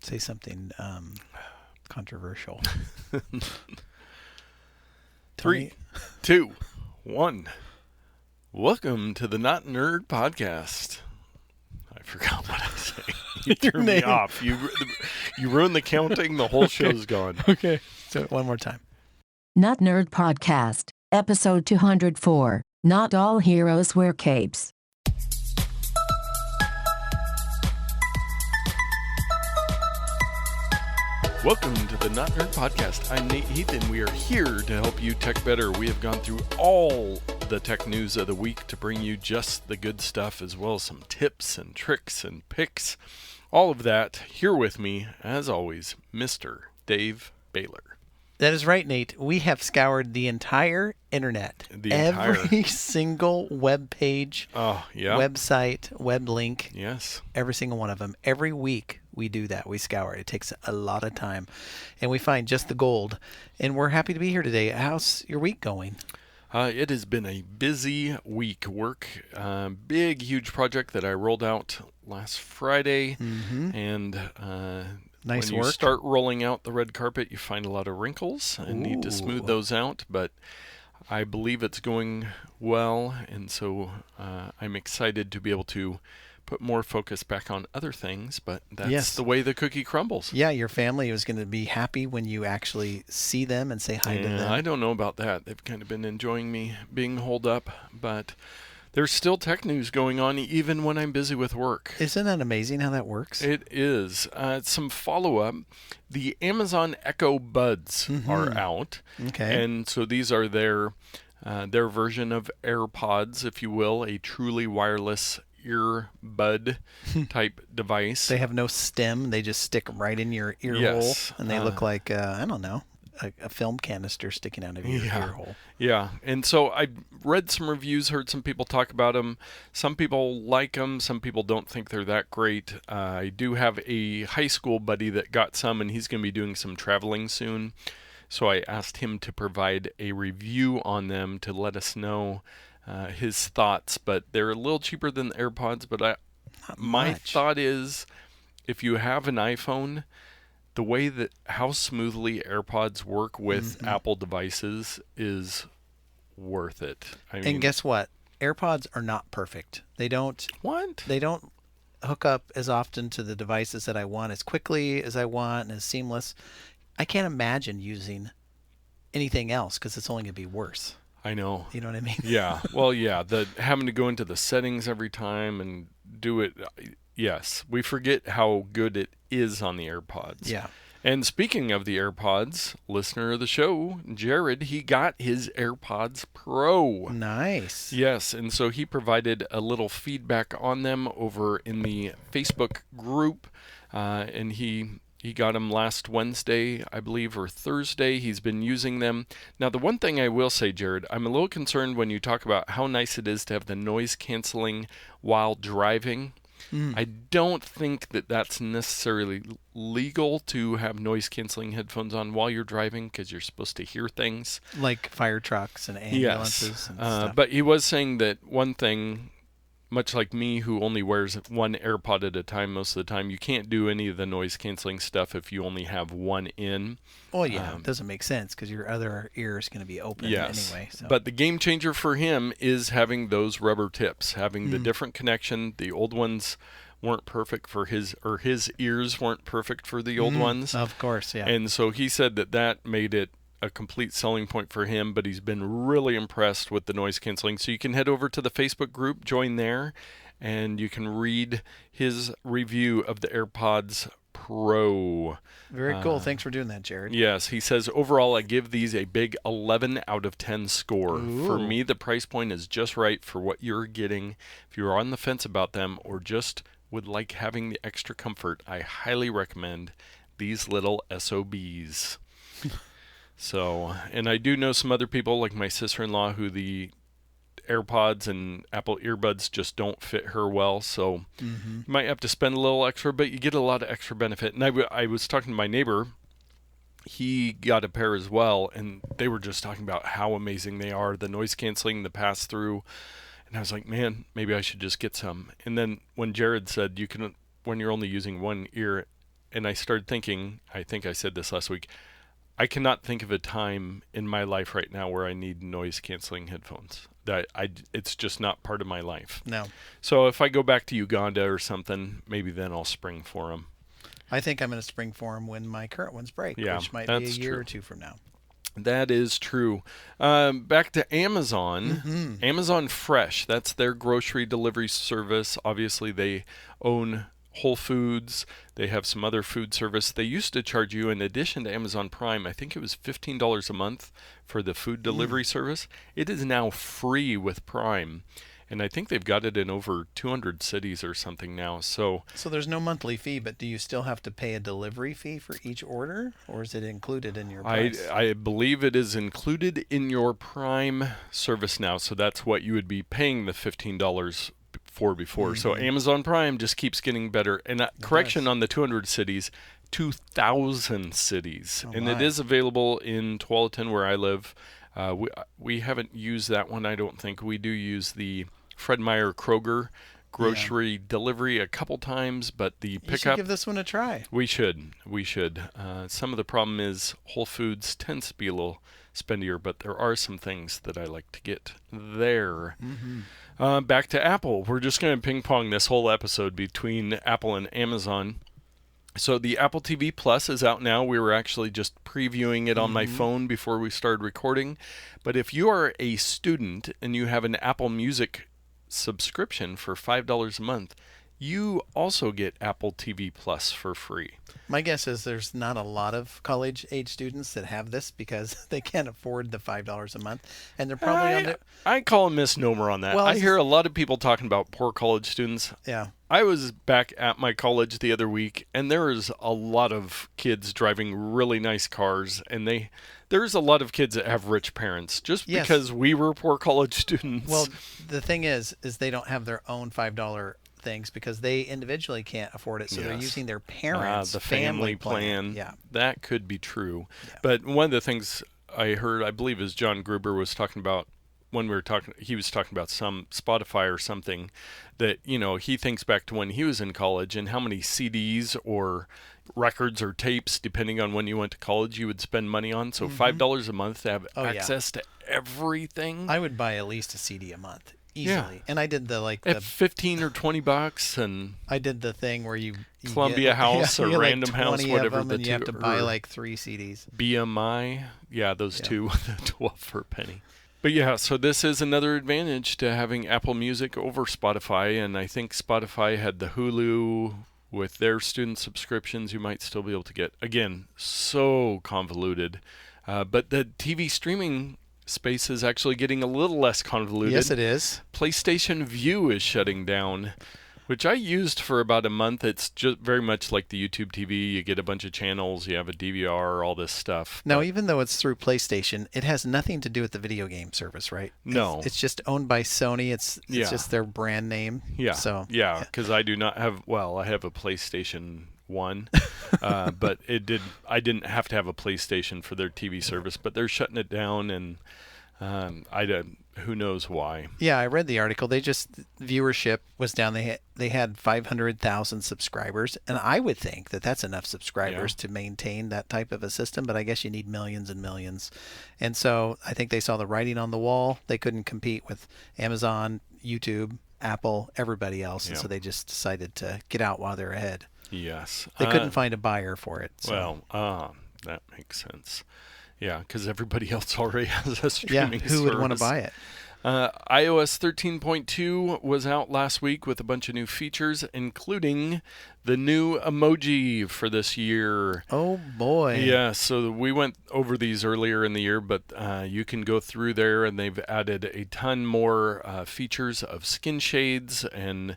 Say something controversial. 3, 2, 1. Welcome to the Notnerd podcast. I forgot what I was saying. You threw me off. You ruined the counting. The whole show's gone. Okay. So one more time. Notnerd Podcast, episode 204. Not all heroes wear capes. Welcome to the Notnerd podcast. I'm Nate Heath, and we are here to help you tech better. We have gone through all the tech news of the week to bring you just the good stuff, as well as some tips and tricks and picks. All of that here with me, as always, Mr. Dave Baylor. That is right, Nate. We have scoured the entire internet. Every single web page, website, web link. Yes. Every single one of them. Every week we do that. We scour it. It takes a lot of time. And we find just the gold. And we're happy to be here today. How's your week going? It has been a busy week. Work, big, huge project that I rolled out last Friday. Mm-hmm. And nice when work. You start rolling out the red carpet, you find a lot of wrinkles and need to smooth those out. But I believe it's going well, and so I'm excited to be able to put more focus back on other things. But that's the way the cookie crumbles. Yeah, your family is going to be happy when you actually see them and say hi to them. I don't know about that. They've kind of been enjoying me being holed up, but there's still tech news going on even when I'm busy with work. Isn't that amazing how that works? It is. Some follow-up. The Amazon Echo Buds are out. Okay. And so these are their version of AirPods, if you will, a truly wireless earbud type device. They have no stem. They just stick right in your ear hole. And they look like, I don't know, a film canister sticking out of your ear hole. Yeah. And so I read some reviews, heard some people talk about them. Some people like them. Some people don't think they're that great. I do have a high school buddy that got some, and he's going to be doing some traveling soon. So I asked him to provide a review on them to let us know his thoughts. But they're a little cheaper than the AirPods. But my thought is, if you have an iPhone, the way that how smoothly AirPods work with Apple devices is worth it. And guess what? AirPods are not perfect. They don't hook up as often to the devices that I want as quickly as I want and as seamless. I can't imagine using anything else because it's only going to be worse. I know. You know what I mean? Yeah. Well, yeah. Having to go into the settings every time and do it. Yes. We forget how good it is on the AirPods. Yeah. And speaking of the AirPods, listener of the show, Jared, he got his AirPods Pro. Nice. Yes. And so he provided a little feedback on them over in the Facebook group. And he got them last Wednesday, I believe, or Thursday. He's been using them. Now, the one thing I will say, Jared, I'm a little concerned when you talk about how nice it is to have the noise canceling while driving. I don't think that that's necessarily legal to have noise canceling headphones on while you're driving because you're supposed to hear things. Like fire trucks and ambulances and stuff. But he was saying that one thing, much like me, who only wears one AirPod at a time most of the time, you can't do any of the noise canceling stuff if you only have one in. Well, yeah, it doesn't make sense because your other ear is going to be open anyway. So. But the game changer for him is having those rubber tips, having the different connection. The old ones weren't perfect for his ears weren't perfect for the old ones. Of course, yeah. And so he said that made it a complete selling point for him, but he's been really impressed with the noise canceling. So you can head over to the Facebook group, join there, and you can read his review of the AirPods Pro. Very cool. Thanks for doing that, Jared. Yes, he says, overall, I give these a big 11 out of 10 score. Ooh. For me, the price point is just right for what you're getting. If you're on the fence about them or just would like having the extra comfort, I highly recommend these little SOBs. So, and I do know some other people, like my sister-in-law, who the AirPods and Apple earbuds just don't fit her well. So you might have to spend a little extra, but you get a lot of extra benefit. And I was talking to my neighbor. He got a pair as well, and they were just talking about how amazing they are, the noise canceling, the pass-through. And I was like, man, maybe I should just get some. And then when Jared said when you're only using one ear, and I started thinking, I think I said this last week, I cannot think of a time in my life right now where I need noise canceling headphones. It's just not part of my life. No. So if I go back to Uganda or something, maybe then I'll spring for them. I think I'm going to spring for them when my current ones break, which might be a year or two from now. That is true. Back to Amazon. Amazon Fresh, that's their grocery delivery service. Obviously, they own Whole Foods. They have some other food service. They used to charge you, in addition to Amazon Prime, I think it was $15 a month for the food delivery service. It is now free with Prime. And I think they've got it in over 200 cities or something now. So there's no monthly fee, but do you still have to pay a delivery fee for each order, or is it included in your price? I believe it is included in your Prime service now. So that's what you would be paying the $15 for before. So Amazon Prime just keeps getting better. And correction on the 200 cities, 2,000 cities. And it is available in Tualatin where I live. We haven't used that one, I don't think. We do use the Fred Meyer Kroger grocery delivery a couple times, but the pickup... You should give this one a try. We should. Some of the problem is Whole Foods tends to be a little spendier, but there are some things that I like to get there. Back to Apple. We're just going to ping pong this whole episode between Apple and Amazon. So the Apple TV Plus is out now. We were actually just previewing it on my phone before we started recording. But if you are a student and you have an Apple Music subscription for $5 a month, you also get Apple TV Plus for free. My guess is there's not a lot of college-age students that have this because they can't afford the $5 a month, and they're probably I call a misnomer on that. Well, I hear a lot of people talking about poor college students. Yeah. I was back at my college the other week, and there is a lot of kids driving really nice cars, and there's a lot of kids that have rich parents just because we were poor college students. Well, the thing is they don't have their own $5 things because they individually can't afford it, so they're using their parents' the family plan. Yeah, that could be true. But one of the things I heard, I believe, is John Gruber was talking about when we were talking. He was talking about some Spotify or something that he thinks back to when he was in college and how many CDs or records or tapes, depending on when you went to college, you would spend money on. So $5 a month to have access to everything. I would buy at least a CD a month. Easily. And I did the at $15 or $20, and I did the thing where you Columbia get, House or Random like House, whatever the and you have to buy like 3 CDs. BMI, those two, 12 for a penny. But so this is another advantage to having Apple Music over Spotify, and I think Spotify had the Hulu with their student subscriptions. You might still be able to get, again, so convoluted, but the TV streaming space is actually getting a little less convoluted. Yes, it is. PlayStation View is shutting down, which I used for about a month. It's just very much like the YouTube TV. You get a bunch of channels, you have a DVR, all this stuff. Now, even though it's through PlayStation, it has nothing to do with the video game service, right? No. It's just owned by Sony. It's just their brand name. Yeah. So because I do not have, I have a PlayStation 1, but I didn't have to have a PlayStation for their TV service, but they're shutting it down, and who knows why. Yeah, I read the article. Viewership was down. They had 500,000 subscribers, and I would think that that's enough subscribers to maintain that type of a system, but I guess you need millions and millions. And so I think they saw the writing on the wall. They couldn't compete with Amazon, YouTube, Apple, everybody else, and so they just decided to get out while they're ahead. Yes. They couldn't find a buyer for it. So. Well, that makes sense. Yeah, because everybody else already has a streaming service. Who would want to buy it? iOS 13.2 was out last week with a bunch of new features, including the new emoji for this year. Oh, boy. Yeah, so we went over these earlier in the year, but you can go through there, and they've added a ton more features of skin shades and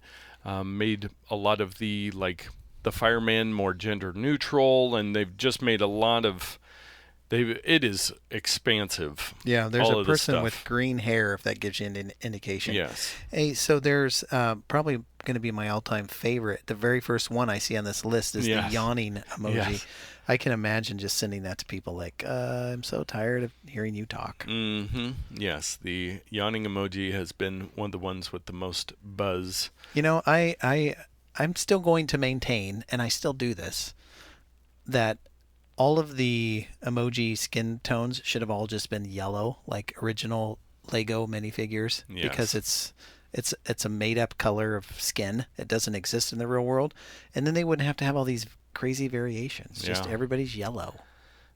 made a lot of the fireman more gender neutral, and they've just made a lot of... It is expansive. Yeah, there's a person with green hair, if that gives you an indication. Yes. Hey, so there's probably going to be my all-time favorite. The very first one I see on this list is the yawning emoji. Yes. I can imagine just sending that to people like, I'm so tired of hearing you talk. Mm-hmm. Yes, the yawning emoji has been one of the ones with the most buzz. I'm still going to maintain, and I still do this, that all of the emoji skin tones should have all just been yellow, like original Lego minifigures, Yes. because it's a made up color of skin. It doesn't exist in the real world, and then they wouldn't have to have all these crazy variations. Just everybody's yellow.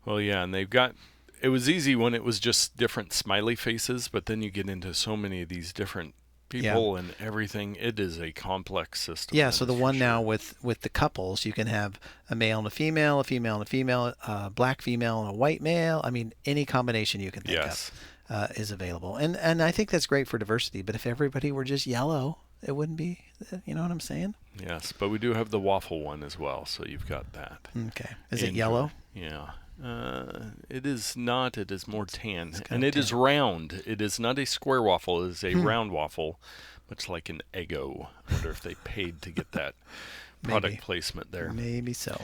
Well, yeah, and it was easy when it was just different smiley faces, but then you get into so many of these different people and everything. It is a complex system. Yeah, so the one now with the couples, you can have a male and a female, a female and a female, a black female and a white male. I mean, any combination you can think of is available. And I think that's great for diversity, but if everybody were just yellow, it wouldn't be, you know what I'm saying? Yes, but we do have the waffle one as well, so you've got that. Okay. Is it yellow? Yeah. It is not. It is more tan. And it is round. It is not a square waffle. It is a round waffle, much like an Eggo. I wonder if they paid to get that product placement there. Maybe so.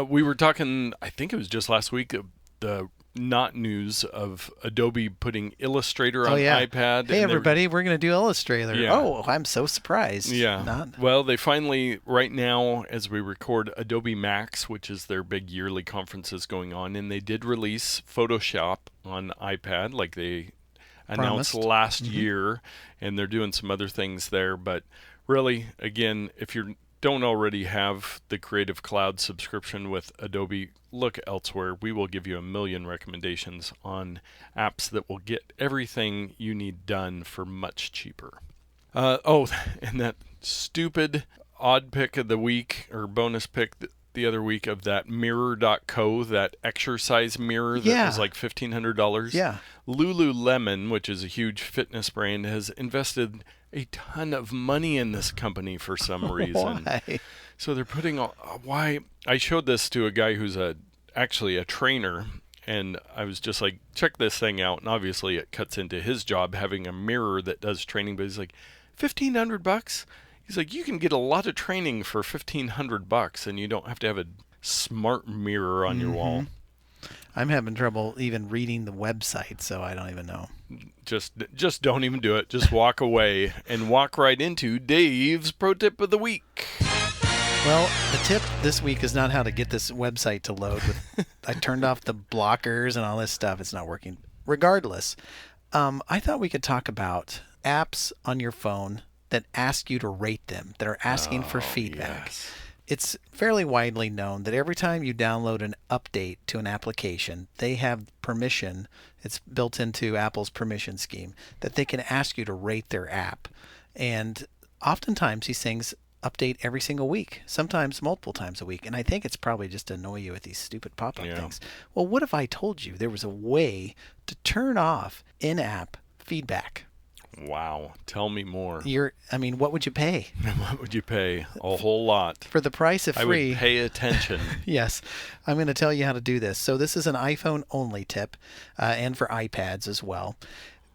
We were talking, I think it was just last week, the not news of Adobe putting Illustrator on iPad. Hey, everybody, we're going to do Illustrator. Yeah. Oh, I'm so surprised. Yeah. Well, they finally, right now, as we record, Adobe Max, which is their big yearly conference, is going on, and they did release Photoshop on iPad, like they announced last year, and they're doing some other things there. But really, again, if you don't already have the Creative Cloud subscription with Adobe, look elsewhere. We will give you a million recommendations on apps that will get everything you need done for much cheaper. And that stupid odd pick of the week, or bonus pick the other week, of that mirror.co, that exercise mirror that was like $1,500. Yeah. Lululemon, which is a huge fitness brand, has invested a ton of money in this company for some reason. Why? So they're putting why I showed this to a guy who's actually a trainer, and I was just like, check this thing out. And obviously it cuts into his job having a mirror that does training, but he's like, $1,500? He's like, you can get a lot of training for $1,500, and you don't have to have a smart mirror on your wall. I'm having trouble even reading the website, so I don't even know. Just don't even do it. Just walk away and walk right into Dave's Pro Tip of the Week. Well, the tip this week is not how to get this website to load. I turned off the blockers and all this stuff. It's not working. Regardless, I thought we could talk about apps on your phone that ask you to rate them, that are asking for feedback. Yes. It's fairly widely known that every time you download an update to an application, they have permission. It's built into Apple's permission scheme that they can ask you to rate their app. And oftentimes these things update every single week, sometimes multiple times a week. And I think it's probably just to annoy you with these stupid pop-up things. Well, what if I told you there was a way to turn off in-app feedback? Wow. Tell me more. What would you pay? What would you pay? A whole lot. For the price of free. I would pay attention. Yes. I'm going to tell you how to do this. So this is an iPhone only tip, and for iPads as well.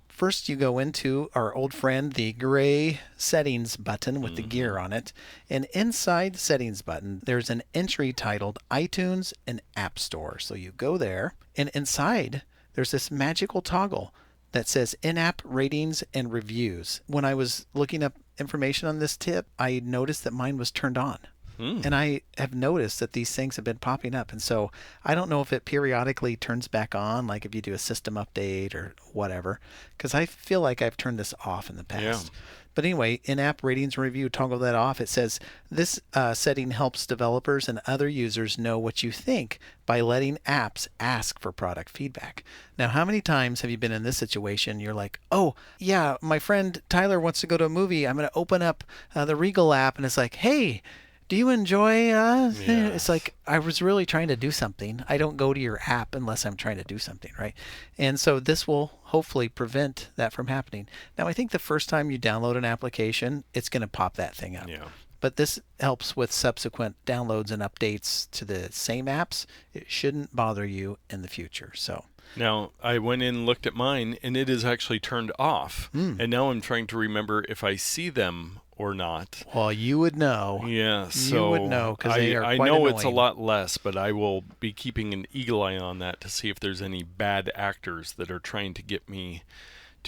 First, you go into our old friend, the gray settings button with the gear on it. And inside the settings button, there's an entry titled iTunes and App Store. So you go there, and inside there's this magical toggle that says in-app ratings and reviews. When I was looking up information on this tip, I noticed that mine was turned on. And I have noticed that these things have been popping up. And so I don't know if it periodically turns back on, like if you do a system update or whatever, because I feel like I've turned this off in the past. Yeah. But anyway, in-app ratings and review, toggle that off. It says this setting helps developers and other users know what you think by letting apps ask for product feedback. Now, how many times have you been in this situation? You're like, oh, yeah, my friend Tyler wants to go to a movie. I'm going to open up the Regal app, and it's like, hey, do you enjoy It's like, I was really trying to do something. I don't go to your app unless I'm trying to do something, right? And so this will hopefully prevent that from happening. Now, I think the first time you download an application, it's going to pop that thing up. Yeah. But this helps with subsequent downloads and updates to the same apps. It shouldn't bother you in the future. So now I went in and looked at mine, and it is actually turned off. And now I'm trying to remember if I see them or not. Well, you would know. Yeah, so you would know, because they are quite I know annoying. It's a lot less, but I will be keeping an eagle eye on that to see if there's any bad actors that are trying to get me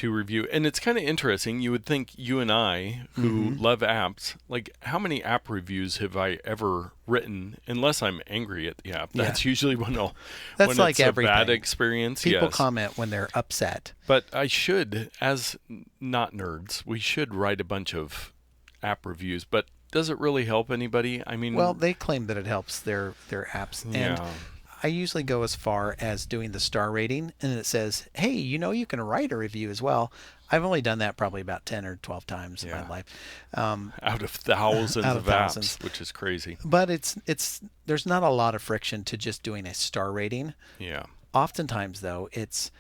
to review. And it's kind of interesting. You would think you and I, who love apps, like how many app reviews have I ever written? Unless I'm angry at the app, that's usually when that's like it's everything. a bad experience. People yes. comment when they're upset. But I should, as not nerds, we should write a bunch of app reviews. But does it really help anybody? I mean, well, they claim that it helps their apps, and I usually go as far as doing the star rating, and it says, hey, you can write a review as well. I've only done that probably about 10 or 12 times in my life. Out of thousands of thousands. apps, which is crazy. But there's not a lot of friction to just doing a star rating. Yeah. Oftentimes, though, it's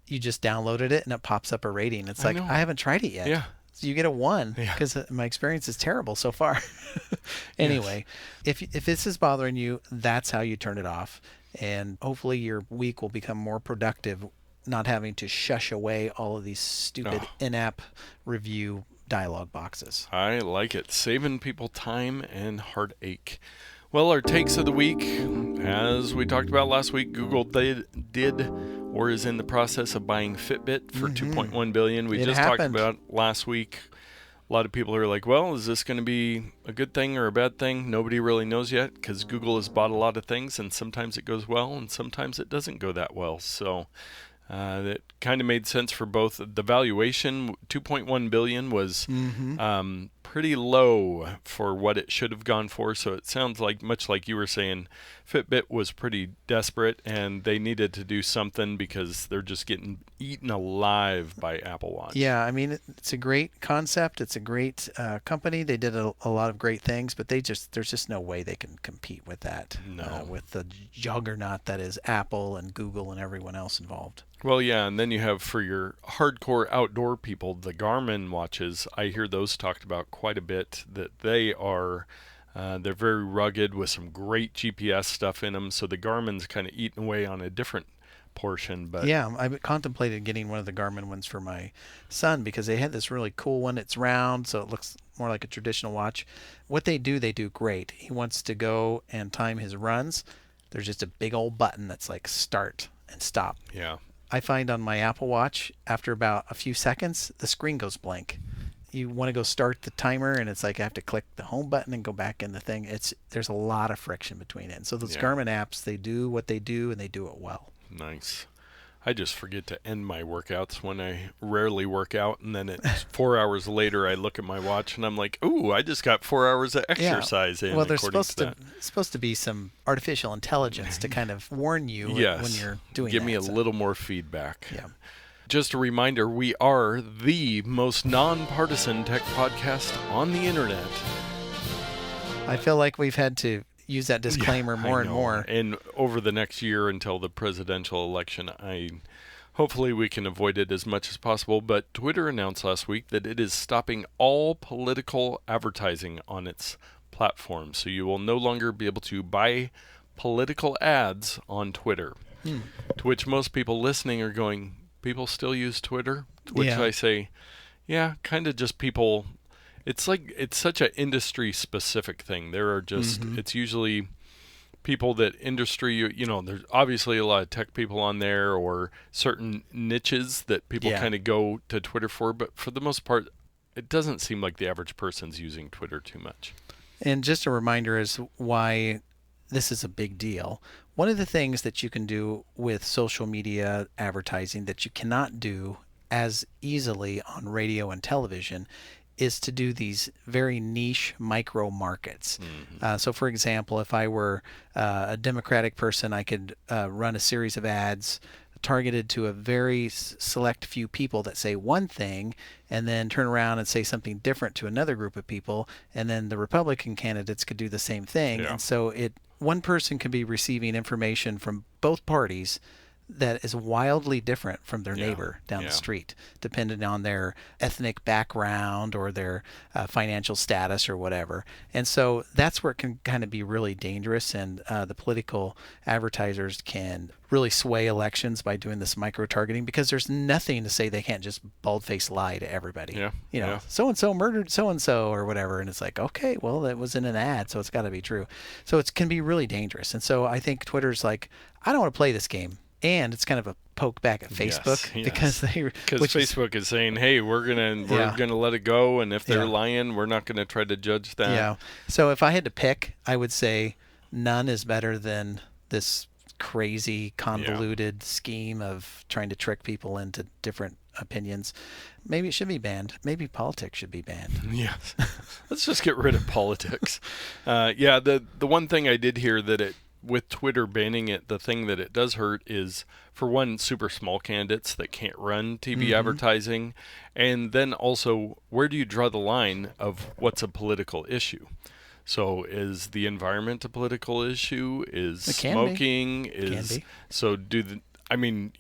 you just downloaded it and it pops up a rating. It's like, I haven't tried it yet. Yeah. So you get a 1 because my experience is terrible so far. Anyway, if this is bothering you, that's how you turn it off. And hopefully your week will become more productive, not having to shush away all of these stupid in-app review dialog boxes. I like it. Saving people time and heartache. Well, our takes of the week, as we talked about last week, Google did or is in the process of buying Fitbit for $2.1 billion. We just talked about last week. A lot of people are like, well, is this going to be a good thing or a bad thing? Nobody really knows yet because Google has bought a lot of things, and sometimes it goes well and sometimes it doesn't go that well. So that kind of made sense for both. The valuation, $2.1 billion, was pretty low for what it should have gone for. So it sounds like, much like you were saying, Fitbit was pretty desperate and they needed to do something because they're just getting eaten alive by Apple Watch. Yeah, I mean, it's a great concept. It's a great company. They did a lot of great things, but there's just no way they can compete with that. No. With the juggernaut that is Apple and Google and everyone else involved. Well, yeah, and then you have, for your hardcore outdoor people, the Garmin watches. I hear those talked about quite a bit, that they are, they're very rugged with some great GPS stuff in them. So the Garmin's kind of eating away on a different portion. But yeah, I contemplated getting one of the Garmin ones for my son because they had this really cool one. It's round, so it looks more like a traditional watch. What they do great. He wants to go and time his runs. There's just a big old button that's like start and stop. Yeah. I find on my Apple Watch, after about a few seconds, the screen goes blank. You want to go start the timer, and it's like I have to click the home button and go back in the thing. There's a lot of friction between it. And so those Garmin apps, they do what they do, and they do it well. Nice. I just forget to end my workouts when I rarely work out, and then it's 4 hours later I look at my watch and I'm like, ooh, I just got 4 hours of exercise in. Well, there's supposed to be some artificial intelligence to kind of warn you when you're doing Give that. me a little more feedback. Yeah. Just a reminder, we are the most nonpartisan tech podcast on the internet. I feel like we've had to use that disclaimer more and more. And over the next year until the presidential election, hopefully we can avoid it as much as possible. But Twitter announced last week that it is stopping all political advertising on its platform. So you will no longer be able to buy political ads on Twitter. To which most people listening are going, people still use Twitter? To which I say, yeah, kind of just people. It's such an industry specific thing. There are just, it's usually people that industry, there's obviously a lot of tech people on there or certain niches that people kind of go to Twitter for. But for the most part, it doesn't seem like the average person's using Twitter too much. And just a reminder as why this is a big deal. One of the things that you can do with social media advertising that you cannot do as easily on radio and television is to do these very niche micro markets. So for example, if I were a Democratic person, I could run a series of ads targeted to a very select few people that say one thing and then turn around and say something different to another group of people, and then the Republican candidates could do the same thing. And so one person could be receiving information from both parties that is wildly different from their neighbor down the street, depending on their ethnic background or their financial status or whatever. And so that's where it can kind of be really dangerous, and the political advertisers can really sway elections by doing this micro-targeting, because there's nothing to say they can't just bald-faced lie to everybody. So-and-so murdered so-and-so or whatever, and it's like, okay, well, that was in an ad, so it's got to be true. So it can be really dangerous. And so I think Twitter's like, I don't want to play this game. And it's kind of a poke back at Facebook because Facebook is saying, hey, we're gonna let it go, and if they're lying, we're not gonna try to judge that. Yeah. So if I had to pick, I would say none is better than this crazy convoluted scheme of trying to trick people into different opinions. Maybe it should be banned. Maybe politics should be banned. Yes. Let's just get rid of politics. The one thing I did hear that with Twitter banning it, the thing that it does hurt is, for one, super small candidates that can't run TV advertising. And then also, where do you draw the line of what's a political issue? So is the environment a political issue? Is smoking? So you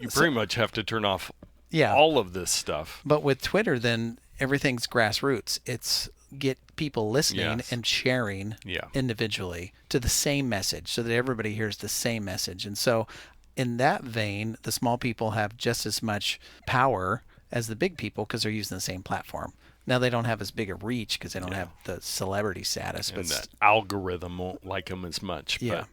pretty much have to turn off all of this stuff. But with Twitter, then everything's grassroots. It's get people listening and sharing individually to the same message so that everybody hears the same message. And so in that vein, the small people have just as much power as the big people because they're using the same platform. Now they don't have as big a reach because they don't have the celebrity status. And that algorithm won't like them as much. But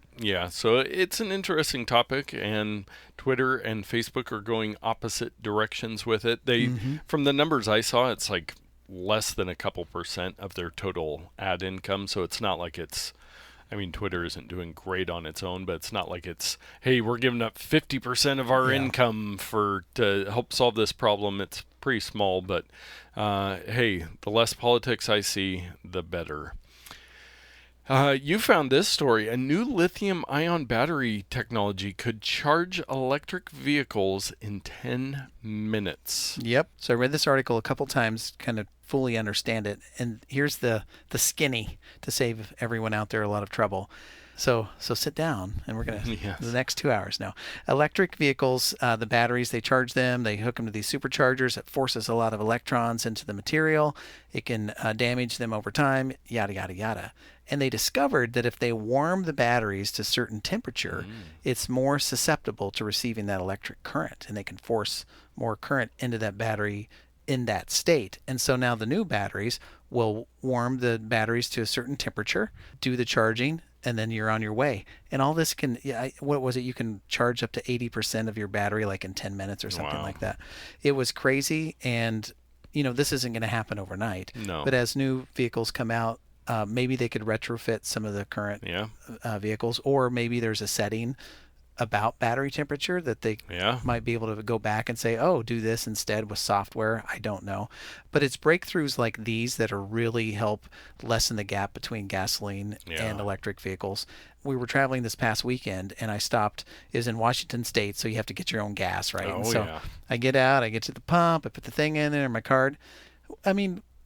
so it's an interesting topic, and Twitter and Facebook are going opposite directions with it. They, from the numbers I saw, it's like less than a couple % of their total ad income. So it's not like Twitter isn't doing great on its own, but it's not like it's, hey, we're giving up 50% of our income to help solve this problem. It's pretty small, but hey, the less politics I see, the better. You found this story. A new lithium-ion battery technology could charge electric vehicles in 10 minutes. Yep. So I read this article a couple times, kind of fully understand it. And here's the skinny to save everyone out there a lot of trouble. So sit down, and we're going to the next 2 hours now. Electric vehicles, the batteries, they charge them. They hook them to these superchargers. It forces a lot of electrons into the material. It can damage them over time, yada, yada, yada. And they discovered that if they warm the batteries to a certain temperature, it's more susceptible to receiving that electric current, and they can force more current into that battery in that state. And so now the new batteries will warm the batteries to a certain temperature, do the charging, and then you're on your way. And all this can, what was it? You can charge up to 80% of your battery like in 10 minutes or something like that. It was crazy. And, this isn't going to happen overnight. No. But as new vehicles come out, maybe they could retrofit some of the current vehicles, or maybe there's a setting about battery temperature that they might be able to go back and say, oh, do this instead with software. I don't know. But it's breakthroughs like these that are really help lessen the gap between gasoline and electric vehicles. We were traveling this past weekend, and I stopped. It was in Washington State, so you have to get your own gas, right? And so I get out, I get to the pump, I put the thing in there, my card.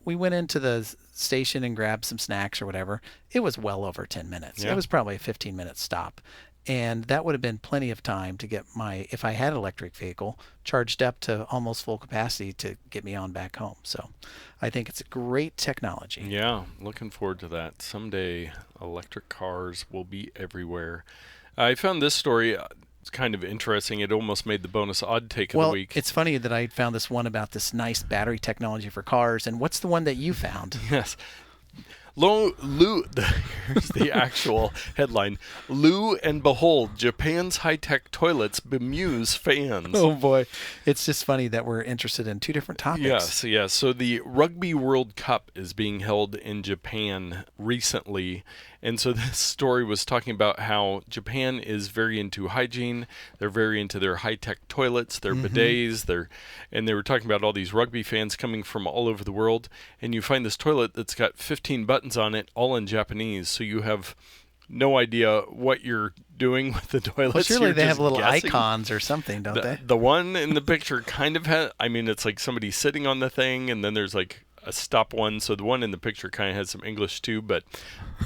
We went into the station and grabbed some snacks or whatever. It was well over 10 minutes. It was probably a 15-minute stop. And that would have been plenty of time to get if I had an electric vehicle, charged up to almost full capacity to get me on back home. So I think it's a great technology. Yeah, looking forward to that. Someday electric cars will be everywhere. I found this story it's kind of interesting. It almost made the bonus odd take of the week. Well, it's funny that I found this one about this nice battery technology for cars. And what's the one that you found? Yes. Here's the actual headline. Lo and behold, Japan's high-tech toilets bemuse fans. Oh, boy. It's just funny that we're interested in two different topics. Yes. So the Rugby World Cup is being held in Japan recently. And so this story was talking about how Japan is very into hygiene. They're very into their high-tech toilets, their bidets. And they were talking about all these rugby fans coming from all over the world. And you find this toilet that's got 15 buttons on it, all in Japanese. So you have no idea what you're doing with the toilet. Well, surely they have little icons or something, don't they? The one in the picture kind of has, it's like somebody sitting on the thing, and then there's like a stop one. So the one in the picture kind of has some English too, but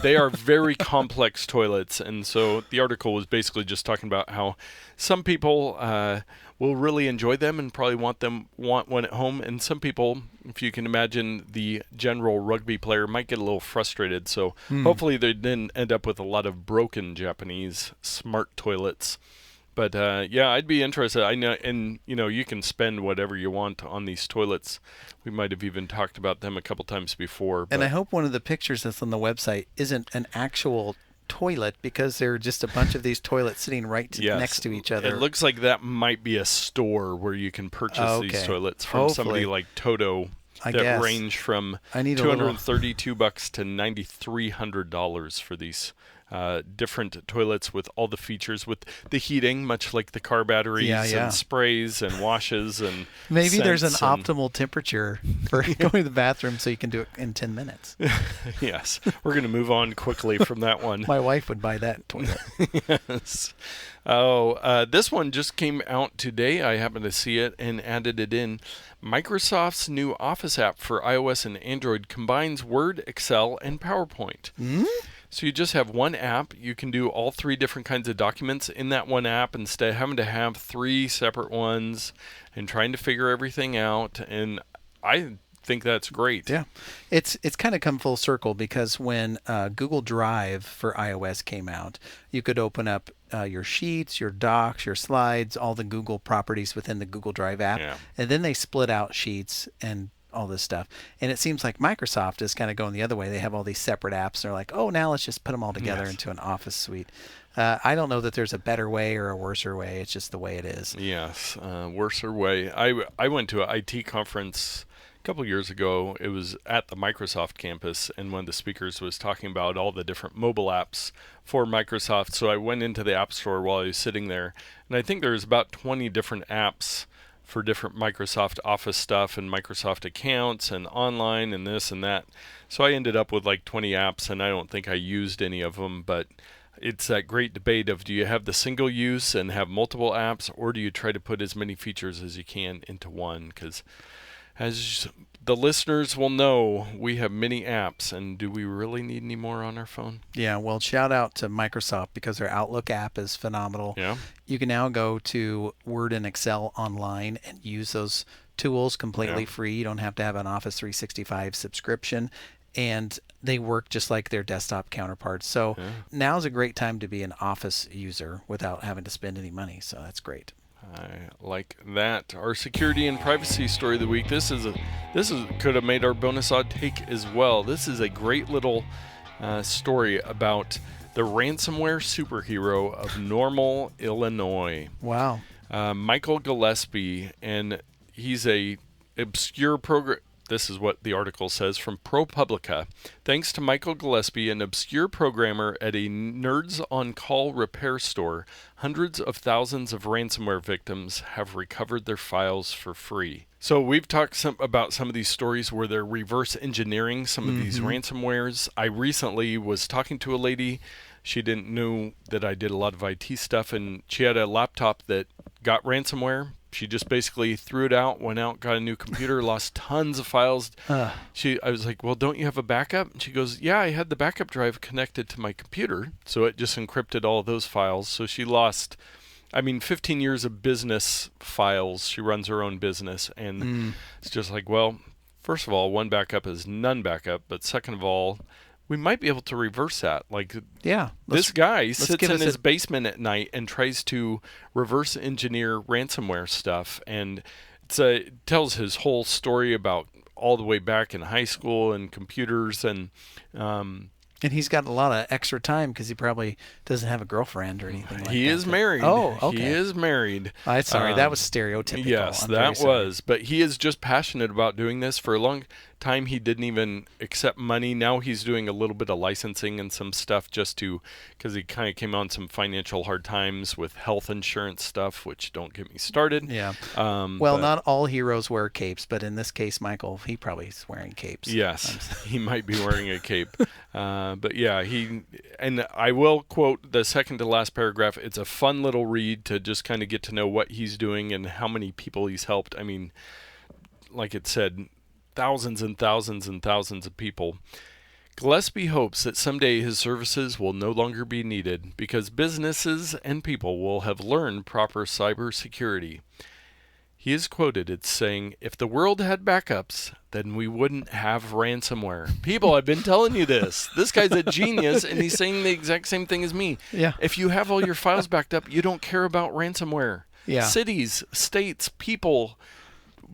they are very complex toilets. And so the article was basically just talking about how some people will really enjoy them and probably want one at home. And some people, if you can imagine, the general rugby player might get a little frustrated. So hopefully they didn't end up with a lot of broken Japanese smart toilets. But I'd be interested. I know, and you can spend whatever you want on these toilets. We might have even talked about them a couple times before. And I hope one of the pictures that's on the website isn't an actual toilet because there are just a bunch of these toilets sitting next to each other. It looks like that might be a store where you can purchase these toilets from somebody like Toto that range from $232 to $9,300 for these different toilets with all the features, with the heating, much like the car batteries and sprays and washes and maybe there's an optimal temperature for going to the bathroom so you can do it in 10 minutes. Yes, we're going to move on quickly from that one. My wife would buy that toilet. Yes. This one just came out today. I happened to see it and added it in. Microsoft's new Office app for iOS and Android combines Word, Excel, and PowerPoint. So you just have one app. You can do all 3 different kinds of documents in that one app instead of having to have 3 separate ones and trying to figure everything out. And I think that's great. Yeah. It's kind of come full circle because when Google Drive for iOS came out, you could open up your sheets, your docs, your slides, all the Google properties within the Google Drive app. Yeah. And then they split out Sheets and all this stuff. And it seems like Microsoft is kind of going the other way. They have all these separate apps. They're like, oh, now let's just put them all together into an Office suite. I don't know that there's a better way or a worser way. It's just the way it is. Yes, worser way. I went to an IT conference a couple years ago. It was at the Microsoft campus, and one of the speakers was talking about all the different mobile apps for Microsoft. So I went into the App Store while I was sitting there, and I think there's about 20 different apps for different Microsoft Office stuff and Microsoft accounts and online and this and that. So I ended up with like 20 apps, and I don't think I used any of them, but it's that great debate of, do you have the single use and have multiple apps, or do you try to put as many features as you can into one? Because as the listeners will know, we have many apps, and do we really need any more on our phone? Yeah, well, shout out to Microsoft because their Outlook app is phenomenal. Yeah. You can now go to Word and Excel online and use those tools completely free. You don't have to have an Office 365 subscription, and they work just like their desktop counterparts. So now's a great time to be an Office user without having to spend any money. So that's great. I like that. Our security and privacy story of the week. This could have made our bonus odd take as well. This is a great little story about the ransomware superhero of Normal, Illinois. Wow. Michael Gillespie, and he's a obscure program. This is what the article says from ProPublica. Thanks to Michael Gillespie, an obscure programmer at a Nerds on Call repair store, hundreds of thousands of ransomware victims have recovered their files for free. So we've talked about some of these stories where they're reverse engineering some of these ransomwares. I recently was talking to a lady. She didn't know that I did a lot of IT stuff, and she had a laptop that got ransomware. She just basically threw it out, went out, got a new computer, lost tons of files. I was like, well, don't you have a backup? And she goes, yeah, I had the backup drive connected to my computer. So it just encrypted all of those files. So she lost, 15 years of business files. She runs her own business. And it's just like, well, first of all, one backup is none backup. But second of all, we might be able to reverse that. Like, this guy sits in his basement at night and tries to reverse engineer ransomware stuff. And it tells his whole story about all the way back in high school and computers. And he's got a lot of extra time because he probably doesn't have a girlfriend or anything like that. He is married. Oh, okay. He is married. Sorry, that was stereotypical. Yes, that was. But he is just passionate about doing this. For a long time, he didn't even accept money. Now he's doing a little bit of licensing and some stuff because he kind of came on some financial hard times with health insurance stuff, which don't get me started. Yeah. Not all heroes wear capes, but in this case, Michael, he probably is wearing capes. Yes, he might be wearing a cape. But yeah, and I will quote the second to last paragraph. It's a fun little read to just kind of get to know what he's doing and how many people he's helped. Like it said, thousands and thousands and thousands of people. Gillespie hopes that someday his services will no longer be needed because businesses and people will have learned proper cybersecurity. He is quoted as saying, if the world had backups, then we wouldn't have ransomware. People, I've been telling you this. This guy's a genius, and he's saying the exact same thing as me. Yeah. If you have all your files backed up, you don't care about ransomware. Yeah. Cities, states, people,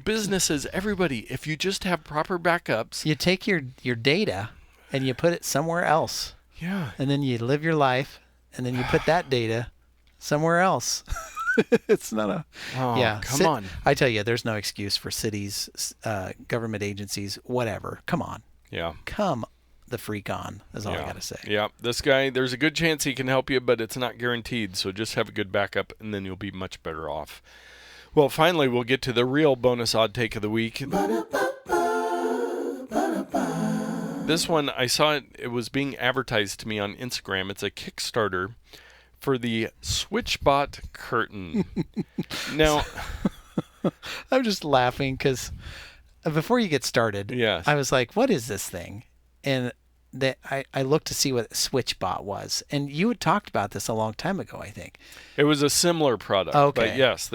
businesses, everybody, if you just have proper backups. You take your data and you put it somewhere else. Yeah. And then you live your life, and then you put that data somewhere else. It's not a... Oh, yeah. come on. I tell you, there's no excuse for cities, government agencies, whatever. Come on. Yeah. Come the freak on, is all I got to say. Yeah. This guy, there's a good chance he can help you, but it's not guaranteed. So just have a good backup, and then you'll be much better off. Well, finally, we'll get to the real bonus odd take of the week. This one, I saw it was being advertised to me on Instagram. It's a Kickstarter for the SwitchBot curtain. Now, I'm just laughing because before you get started, Yes. I was like, what is this thing? And I looked to see what SwitchBot was. And you had talked about this a long time ago, I think. it was a similar product. Okay. But yes,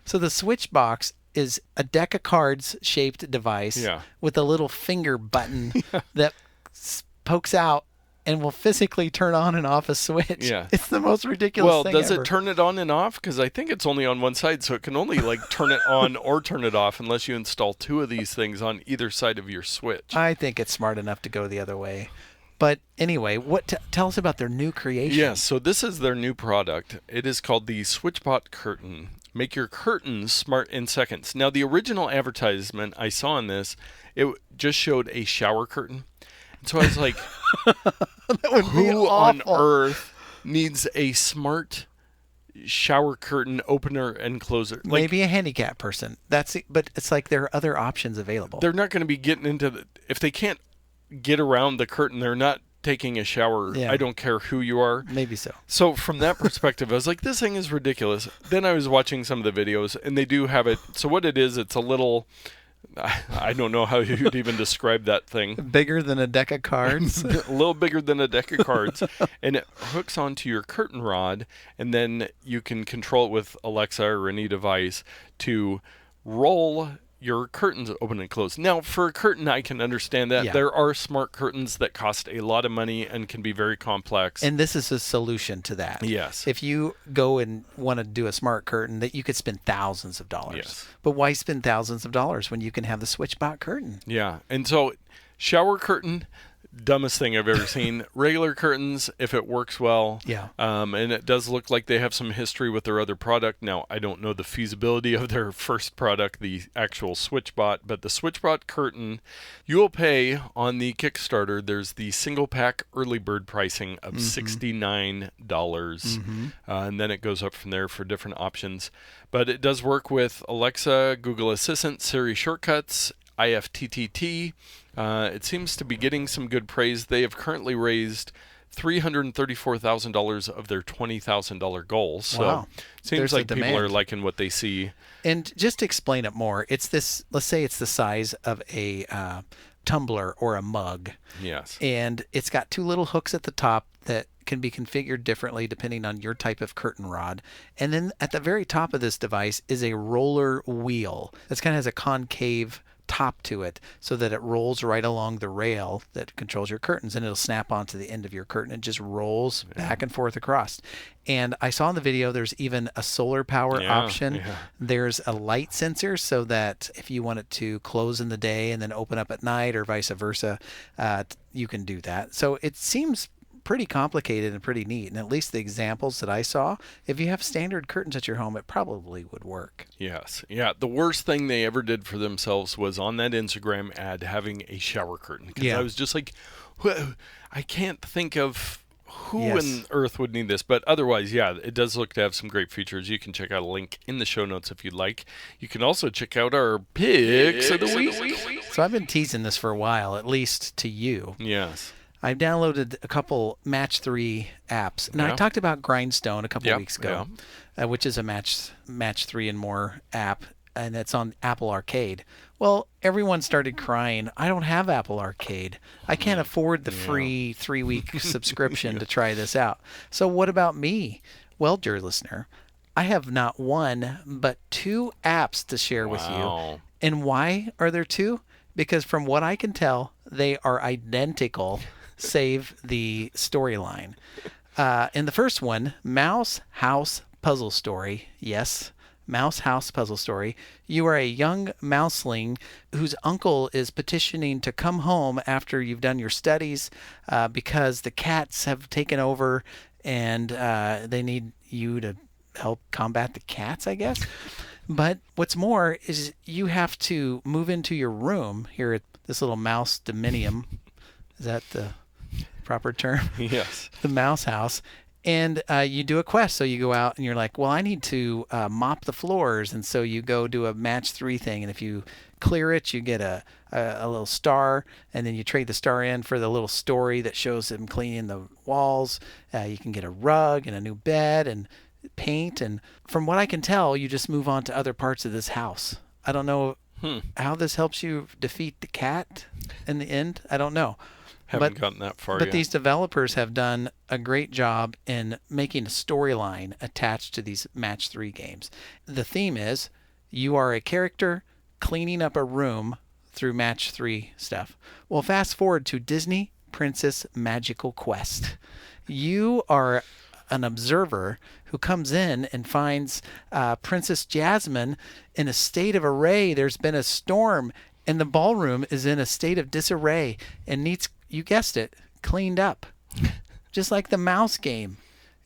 So the Switchbox is a deck of cards shaped device with a little finger button that pokes out and will physically turn on and off a switch. Yeah. It's the most ridiculous thing does ever. it turn it on and off? Because I think it's only on one side, so it can only turn it on or turn it off unless you install two of these things on either side of your switch. I think it's smart enough to go the other way. But anyway, tell us about their new creation. Yes, so this is their new product. It is called the SwitchBot Curtain. Make your curtains smart in seconds. Now, the original advertisement I saw on this, it just showed a shower curtain. And so I was like, That would be who on awful. earth needs a smart shower curtain opener and closer? Maybe a handicapped person. But it's like there are other options available. They're not going to be getting into if they can't get around the curtain, they're not taking a shower. Yeah. I don't care who you are. Maybe so. So from that perspective, I was like, this thing is ridiculous. Then I was watching some of the videos, and they do have it. So what it is, it's a little, I don't know how you'd even describe that thing. Bigger than a deck of cards. A little bigger than a deck of cards. And it hooks onto your curtain rod, and then you can control it with Alexa or any device to roll your curtains open and close. Now, for a curtain, I can understand that. Yeah. There are smart curtains that cost a lot of money and can be very complex. And this is a solution to that. Yes. If you go and want to do a smart curtain, that you could spend thousands of dollars. Yes. But why spend thousands of dollars when you can have the SwitchBot curtain? Yeah. And so, shower curtain, dumbest thing I've ever seen. Regular curtains, if it works well. Yeah. And it does look like they have some history with their other product. Now, I don't know the feasibility of their first product, the actual SwitchBot, but the SwitchBot curtain, you will pay on the Kickstarter. There's the single pack early bird pricing of $69. And then it goes up from there for different options. But it does work with Alexa, Google Assistant, Siri shortcuts, IFTTT. It seems to be getting some good praise. They have currently raised $334,000 of their $20,000 goal. So Wow. it seems There's a like people demand. are liking what they see. And just to explain it more, it's this, let's say it's the size of a tumbler or a mug. Yes. And it's got two little hooks at the top that can be configured differently depending on your type of curtain rod. And then at the very top of this device is a roller wheel. This kind of has a concave top to it so that it rolls right along the rail that controls your curtains, and it'll snap onto the end of your curtain. It just rolls back and forth across. And I saw in the video there's even a solar power option. Yeah. There's a light sensor so that if you want it to close in the day and then open up at night or vice versa, you can do that. So it seems pretty complicated and pretty neat. And at least the examples that I saw, if you have standard curtains at your home, it probably would work. Yes. Yeah. The worst thing they ever did for themselves was on that Instagram ad having a shower curtain. Because Yeah. I was just like, I can't think of who Yes. on earth would need this. But otherwise, yeah, it does look to have some great features. You can check out a link in the show notes if you'd like. You can also check out our picks of the week. So I've been teasing this for a while, at least to you. Yes. I've downloaded a couple Match 3 apps. Now, Yeah. I talked about Grindstone a couple Yep, weeks ago, which is a Match 3 and more app, and it's on Apple Arcade. Well, everyone started crying, I don't have Apple Arcade. I can't afford the free 3-week subscription to try this out. So what about me? Well, dear listener, I have not one, but 2 apps to share with you. Wow. And why are there 2? Because from what I can tell, they are identical, save the storyline. In the first one, Mouse House Puzzle Story. Yes, Mouse House Puzzle Story. You are a young mouseling whose uncle is petitioning to come home after you've done your studies because the cats have taken over and they need you to help combat the cats, I guess. But what's more is you have to move into your room here at this little mouse dominium. Is that the proper term? Yes. The mouse house. And you do a quest. So you go out and you're like, well, I need to mop the floors. And so you go do a match 3 thing. And if you clear it, you get a little star. And then you trade the star in for the little story that shows them cleaning the walls. You can get a rug and a new bed and paint. And from what I can tell, you just move on to other parts of this house. I don't know how this helps you defeat the cat in the end. I don't know. Haven't gotten that far But yet. these developers have done a great job in making a storyline attached to these match 3 games. The theme is you are a character cleaning up a room through match 3 stuff. Well, fast forward to Disney Princess Magical Quest. You are an observer who comes in and finds Princess Jasmine in a state of array. There's been a storm and the ballroom is in a state of disarray and needs, you guessed it, cleaned up. Just like the mouse game.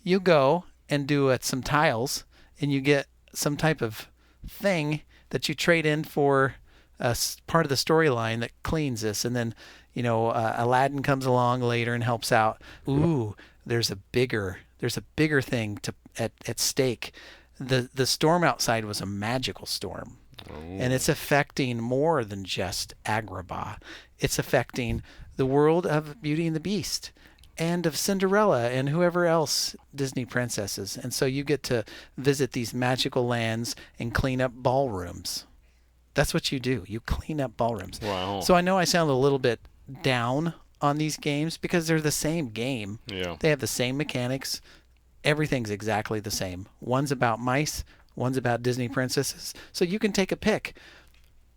You go and do some tiles and you get some type of thing that you trade in for part of the storyline that cleans this. And then, Aladdin comes along later and helps out. Ooh, there's a bigger thing at stake. The storm outside was a magical storm. And it's affecting more than just Agrabah. It's affecting the world of Beauty and the Beast and of Cinderella and whoever else Disney princesses. And so you get to visit these magical lands and clean up ballrooms. That's what you do. You clean up ballrooms. Wow. So I know I sound a little bit down on these games because they're the same game. Yeah. They have the same mechanics. Everything's exactly the same. One's about mice. One's about Disney princesses. So you can take a pick.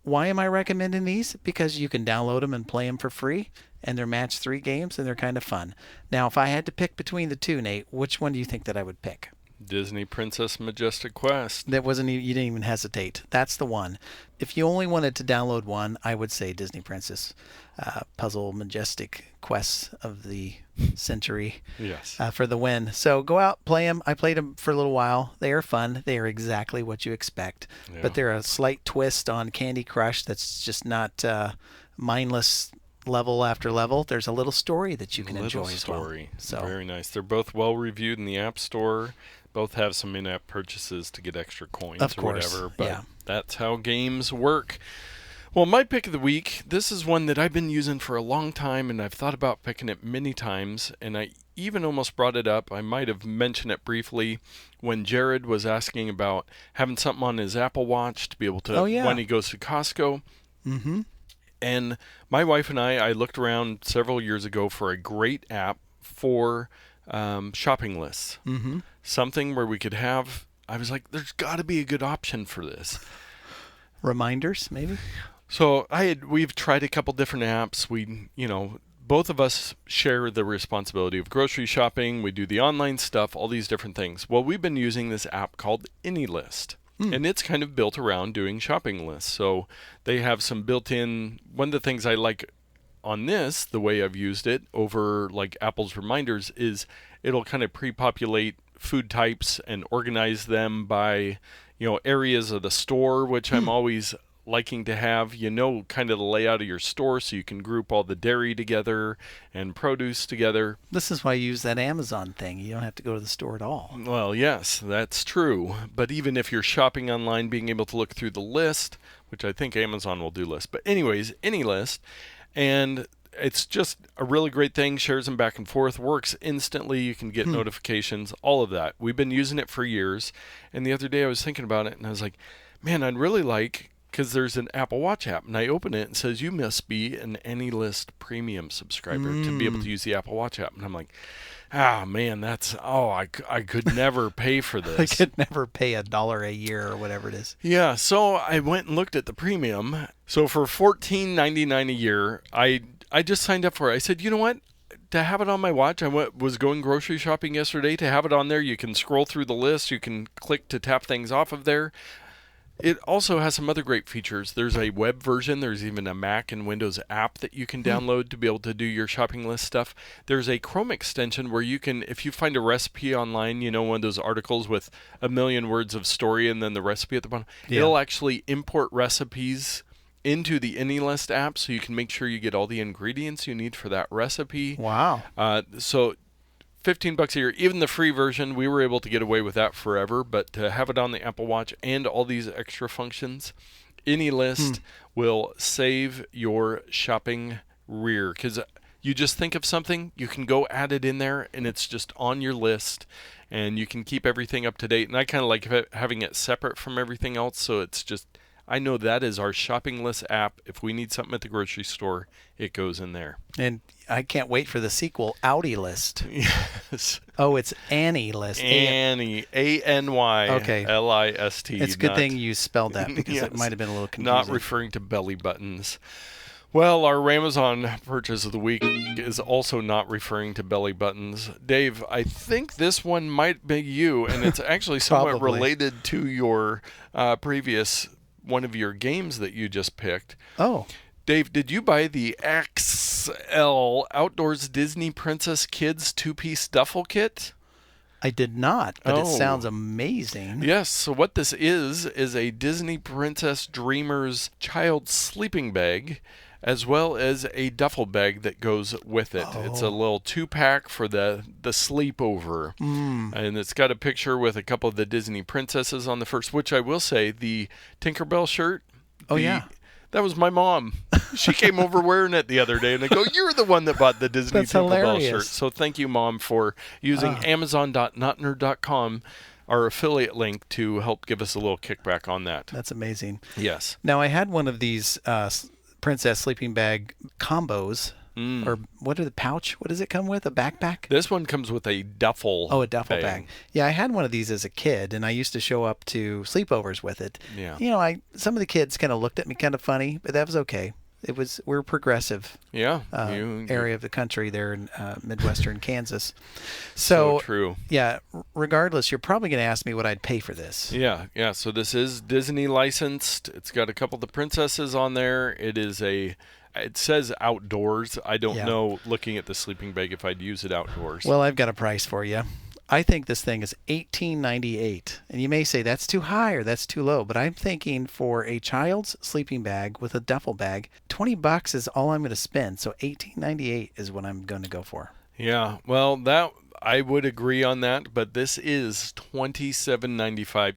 Why am I recommending these? Because you can download them and play them for free. And they're match 3 games and they're kind of fun. Now, if I had to pick between the two, Nate, which one do you think that I would pick? Disney Princess Majestic Quest. That wasn't even, you didn't even hesitate. That's the one. If you only wanted to download one, I would say Disney Princess Puzzle Majestic Quests of the Century. Yes. For the win. So go out, play them. I played them for a little while. They are fun. They are exactly what you expect. Yeah. But they're a slight twist on Candy Crush that's just not mindless level after level. There's a little story that you can enjoy as well. So very nice. They're both well reviewed in the App Store. Both have some in-app purchases to get extra coins of or course, whatever. But yeah. That's how games work. Well, my pick of the week, this is one that I've been using for a long time, and I've thought about picking it many times, and I even almost brought it up. I might have mentioned it briefly when Jared was asking about having something on his Apple Watch to be able to, when he goes to Costco. Mm-hmm. And my wife and I looked around several years ago for a great app for shopping lists. Mm-hmm. Something where we could have, I was like, there's got to be a good option for this. Reminders, maybe? So we've tried a couple different apps. We, both of us share the responsibility of grocery shopping. We do the online stuff, all these different things. Well, we've been using this app called AnyList. And it's kind of built around doing shopping lists. So they have some built-in, one of the things I like on this, the way I've used it over like Apple's reminders, is it'll kind of pre-populate food types and organize them by, areas of the store, which I'm always liking to have, kind of the layout of your store so you can group all the dairy together and produce together. This is why you use that Amazon thing. You don't have to go to the store at all. Well, yes, that's true. But even if you're shopping online, being able to look through the list, which I think Amazon will do list. But anyways, AnyList. And it's just a really great thing. Shares them back and forth. Works instantly. You can get notifications. All of that. We've been using it for years. And the other day I was thinking about it and I was like, man, I'd really like, because there's an Apple Watch app, and I open it and it says you must be an AnyList premium subscriber to be able to use the Apple Watch app. And I'm like, man, I could never pay for this. I could never pay $1 a year or whatever it is. Yeah, so I went and looked at the premium. So for $14.99 a year, I just signed up for it. I said, you know what? to have it on my watch. I was going grocery shopping yesterday. To have it on there, you can scroll through the list. You can click to tap things off of there. It also has some other great features. There's a web version. There's even a Mac and Windows app that you can download to be able to do your shopping list stuff. There's a Chrome extension where you can, if you find a recipe online, one of those articles with a million words of story and then the recipe at the bottom, it'll actually import recipes into the AnyList app so you can make sure you get all the ingredients you need for that recipe. Wow. So $15 a year, even the free version, we were able to get away with that forever, but to have it on the Apple Watch and all these extra functions, AnyList will save your shopping rear, because you just think of something, you can go add it in there, and it's just on your list, and you can keep everything up to date. And I kind of like having it separate from everything else, so it's just, I know that is our shopping list app. If we need something at the grocery store, it goes in there. And I can't wait for the sequel, AnyList. Yes. Oh, it's AnyList. Annie, ANYLIST. It's a good thing you spelled that, because it might have been a little confusing. Not referring to belly buttons. Well, our Amazon purchase of the week is also not referring to belly buttons. Dave, I think this one might be you, and it's actually somewhat related to your previous one of your games that you just picked. Oh. Dave, did you buy the XL Outdoors Disney Princess Kids 2-piece duffel kit? I did not, but it sounds amazing. Yes, so what this is a Disney Princess Dreamers child sleeping bag, as well as a duffel bag that goes with it. It's a little 2-pack for the sleepover. And it's got a picture with a couple of the Disney princesses on the first, which I will say, the Tinkerbell shirt. That was my mom. She came over wearing it the other day, and I go, "You're the one that bought the Disney Tinkerbell shirt." So thank you, Mom, for using Amazon.notnerd.com, our affiliate link, to help give us a little kickback on that. That's amazing. Yes. Now, I had one of these princess sleeping bag combos. Or what are the pouch? What does it come with? A backpack? This one comes with a duffel. Oh, a duffel bag. Yeah, I had one of these as a kid, and I used to show up to sleepovers with it. Yeah. Some of the kids kind of looked at me kind of funny, but that was okay. We're progressive. Yeah. Area of the country there in Midwestern Kansas. So true. Yeah. Regardless, you're probably going to ask me what I'd pay for this. Yeah. So this is Disney licensed. It's got a couple of the princesses on there. It says outdoors. I don't know, looking at the sleeping bag, if I'd use it outdoors. Well, I've got a price for you. I think this thing is $18.98. And you may say that's too high or that's too low, but I'm thinking for a child's sleeping bag with a duffel bag, $20 is all I'm going to spend. So $18.98 is what I'm going to go for. Yeah. Well, that I would agree on that, but this is $27.95.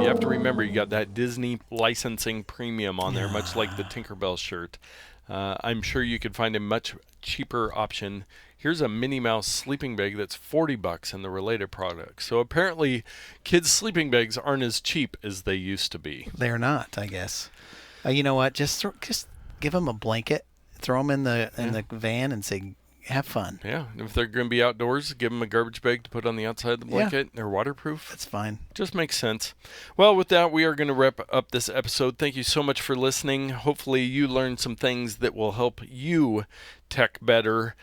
You have to remember, you got that Disney licensing premium on there, much like the Tinkerbell shirt. I'm sure you could find a much cheaper option. Here's a Minnie Mouse sleeping bag that's $40 in the related products. So apparently, kids' sleeping bags aren't as cheap as they used to be. They're not, I guess. You know what? Just give them a blanket, throw them in the van, and say, have fun. Yeah, if they're going to be outdoors, give them a garbage bag to put on the outside of the blanket. They're waterproof. That's fine. Just makes sense. Well, with that, we are going to wrap up this episode. Thank you so much for listening. Hopefully, you learned some things that will help you tech better.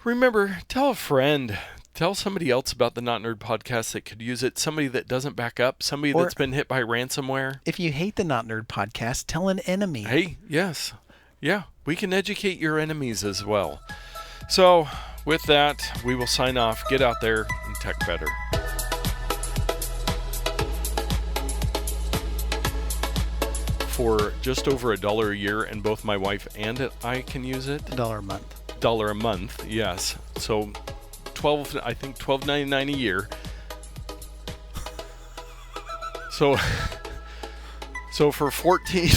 Remember, tell a friend. Tell somebody else about the Not Nerd podcast that could use it. Somebody that doesn't back up. Somebody that's been hit by ransomware. If you hate the Not Nerd podcast, tell an enemy. Hey, yes. Yeah, we can educate your enemies as well. So, with that, we will sign off. Get out there and tech better. For just over $1 a year, and both my wife and I can use it. $1 a month. $1 a month, yes. So, $12.99 a year. So for 14